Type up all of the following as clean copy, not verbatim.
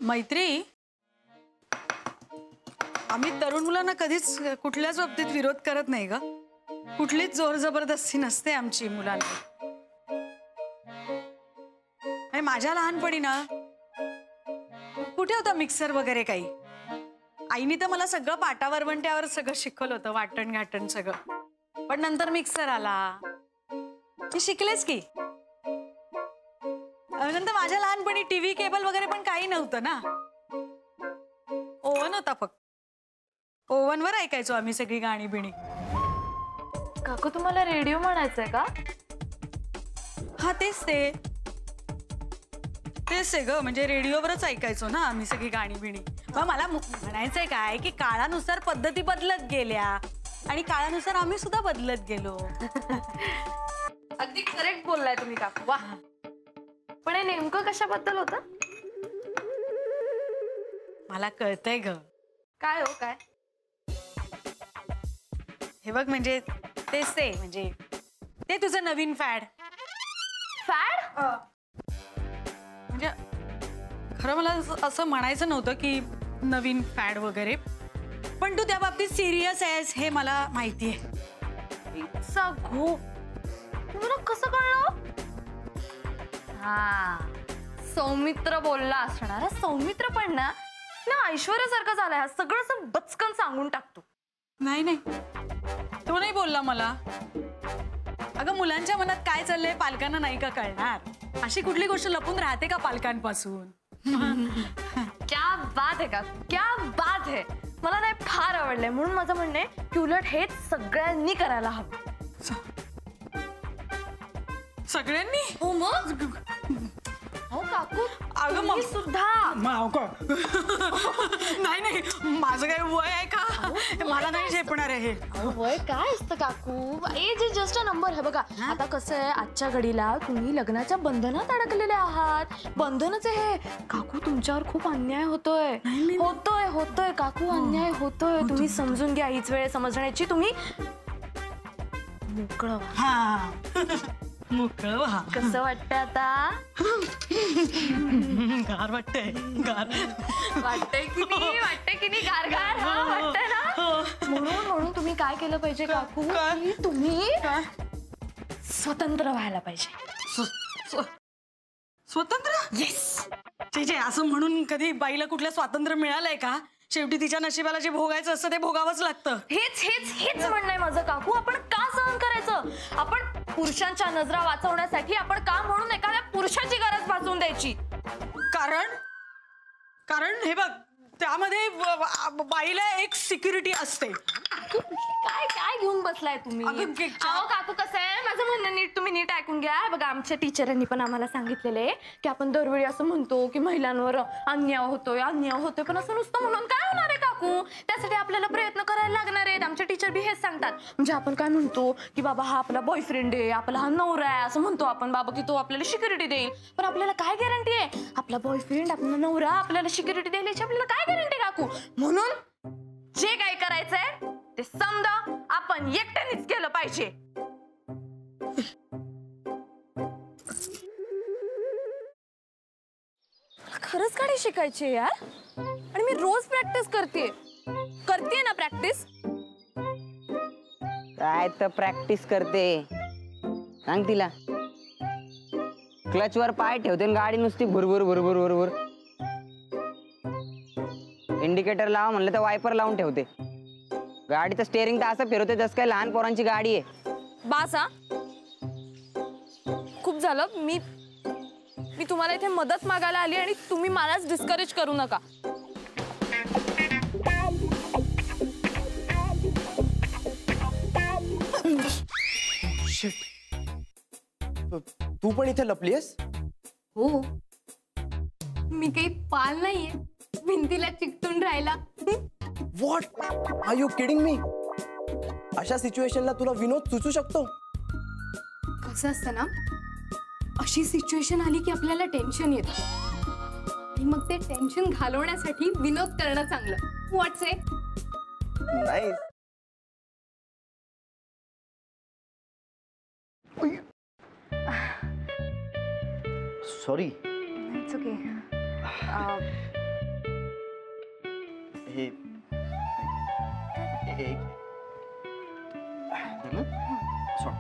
मैत्री, आम्ही तरुण मुलांना कधीच कुठल्याच बाबतीत विरोध करत नाही ग. कुठलीच जोर जबरदस्ती नसते आमची मुलांना. माझ्या लहानपणी ना कुठे होता मिक्सर वगैरे काही. आईने तर मला सगळं पाटावर वरवंट्यावर सगळं शिकवलं होतं, वाटण घाटण सगळं. पण नंतर मिक्सर आला, मी शिकलेच की. नंतर माझ्या लहानपणी टीव्ही केबल वगैरे पण काही नव्हतं ना. ओव्हन होता फक्त. ओव्हनवर ऐकायचो आम्ही सगळी गाणी बिणी. काकू तुम्हाला रेडिओ म्हणायचंय का? हा तेच ते ग, म्हणजे रेडिओवरच ऐकायचो ना आम्ही सगळी गाणी बिणी. मग मला म्हणायचंय काय की काळानुसार पद्धती बदलत गेल्या आणि काळानुसार आम्ही सुद्धा बदलत गेलो. अगदी करेक्ट बोललाय तुम्ही काकू. वा. पण हे नेमकं कशाबद्दल होतं? मला कळतंय ग. काय हो काय? हे बघ, म्हणजे तेच ते, म्हणजे ते तुझं नवीन फॅड. फॅड? म्हणजे खरं मला असं म्हणायचं नव्हतं की नवीन फॅड वगैरे, पण तू त्या बाबतीत सिरियस आहेस हे मला माहितीये. तुला कसं कळलं? हा, सौमित्र बोलला असणार. सौमित्र पण ना ऐश्वर्यासारखं झालाय. हा सगळं असं बचकन सांगून टाकतो. नाही नाही, तो नाही बोलला मला. अगं, मुलांच्या मनात काय चाललंय पालकांना नाही का कळणार? अशी कुठली गोष्ट लपून राहते का पालकांपासून? क्या बात आहे का, क्या बात आहे. मला नाही फार आवडलंय. म्हणून माझं म्हणणं आहे की उलट हेच सगळ्यांनी करायला हवं. सगळ्यांनी? हो मग. हो काकू, अगं मग सुद्धा. नाही नाही, माझं काय वय आहे का? मला नाही झेपणार आहे. वय काय असतं काकू? Age is just a number. हे बघा, आता कसं आहे, आजच्या घडीला तुम्ही लग्नाच्या बंधनात अडकलेले आहात. बंधनच आहे काकू. तुमच्यावर खूप अन्याय होतोय. होतोय काकू, अन्याय होतोय. तुम्ही समजून घ्या. हीच वेळ समजण्याची. तुम्ही मोकळं व्हा. मोकळं व्हा. कसं वाटतंय आता? गार वाटतंय. वाटतंय की नाही? वाटतंय की नाही? गार गार वाटतंय ना? म्हणून तुम्ही काय केलं पाहिजे काकू? तुम्ही स्वतंत्र व्हायला पाहिजे. स्वतंत्र? येस. जे असं म्हणून कधी बाईला कुठलं स्वातंत्र्य मिळालंय का? शेवटी तिच्या नशिबाला जे भोगायचं असतं ते भोगावंच लागतं. हेच म्हणणं आहे माझं काकू. आपण का सहन करायचं? आपण पुरुषांच्या नजरा वाचवण्यासाठी आपण का म्हणून एखाद्या पुरुषाची गरज भासवून द्यायची? कारण हे बघ, त्यामध्ये बाईला एक सिक्युरिटी असते. काय घेऊन बसलाय तुम्ही? अहो काकू, कसं आहे, माझं म्हणणं तुम्ही नीट ऐकून घ्या. बघा, आमच्या टीचरांनी पण आम्हाला सांगितलेले की आपण दरवेळी असं म्हणतो की महिलांवर अन्याय होतोय, पण असं नुसतं म्हणून काय होणार आहे काकू? त्यासाठी आपल्याला प्रयत्न करायला लागणार आहेत. आमच्या टीचर बी हेच सांगतात. म्हणजे आपण काय म्हणतो की बाबा हा आपला बॉयफ्रेंड आहे, आपला हा नवरा आहे, असं म्हणतो आपण बाबा की तो आपल्याला सिक्युरिटी देईल. पण आपल्याला काय गॅरंटी आहे? आपला बॉयफ्रेंड, आपला नवरा आपल्याला सिक्युरिटी देईल याची आपल्याला काय गॅरंटी काकू? म्हणून जे काय करायचंय ते समजा आपण एकट्यानेच केलं पाहिजे. खरंच गाडी शिकायची यार. आणि मी रोज प्रॅक्टिस करते ना. प्रॅक्टिस काय तर प्रॅक्टिस करते. सांग तिला. क्लचवर पाय ठेवते आणि गाडी नुसती भुरभुर. इंडिकेटर लावा म्हणलं तर वायपर लावून ठेवते. गाडीचं स्टेअरिंग तर असं फिरवते जसं काय लहान पोरांची गाडी आहे. बासा, खूप झालं. मी तुम्हाला इथे मदत मागायला आली आणि तुम्ही मलाच डिस्करेज करू नका. तू पण इथे लपलीयस? हो, मी काही पाल नाहीये भिंतीला चिकटून राहिला. What are you kidding me? अशा सिच्युएशनला तुला विनोद सुचू शकतो? कसं असतं ना, अशी सिच्युएशन आली की आपल्याला टेन्शन येतं आणि मग ते टेन्शन घालवण्यासाठी विनोद करणं चांगलं. What's it? Nice. Sorry. It's okay. हे एक धरलं? सोड.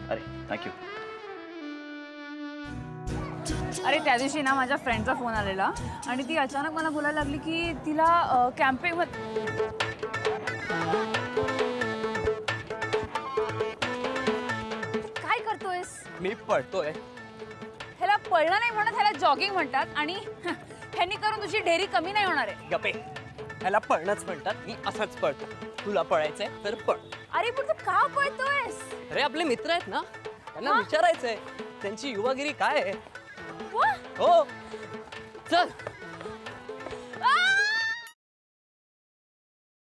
अरे थँक्यू. अरे त्या दिवशी ना माझ्या फ्रेंडचा फोन आलेला आणि ती अचानक मला बोलायला लागली की तिला कॅम्पिंग काय करतोयस? मी पळतोय. ह्याला पळणं नाही म्हणत, ह्याला जॉगिंग म्हणतात आणि ह्यांनी करून तुझी डेअरी कमी नाही होणार आहे. गपे, ह्याला पळणंच म्हणतात. मी असंच पळतो. तुला पळायचंय तर पळ. अरे पण तू का पळतोयस? अरे आपले मित्र आहेत ना, त्यांना विचारायचंय त्यांची युवागिरी काय आहे. वा, हो चल.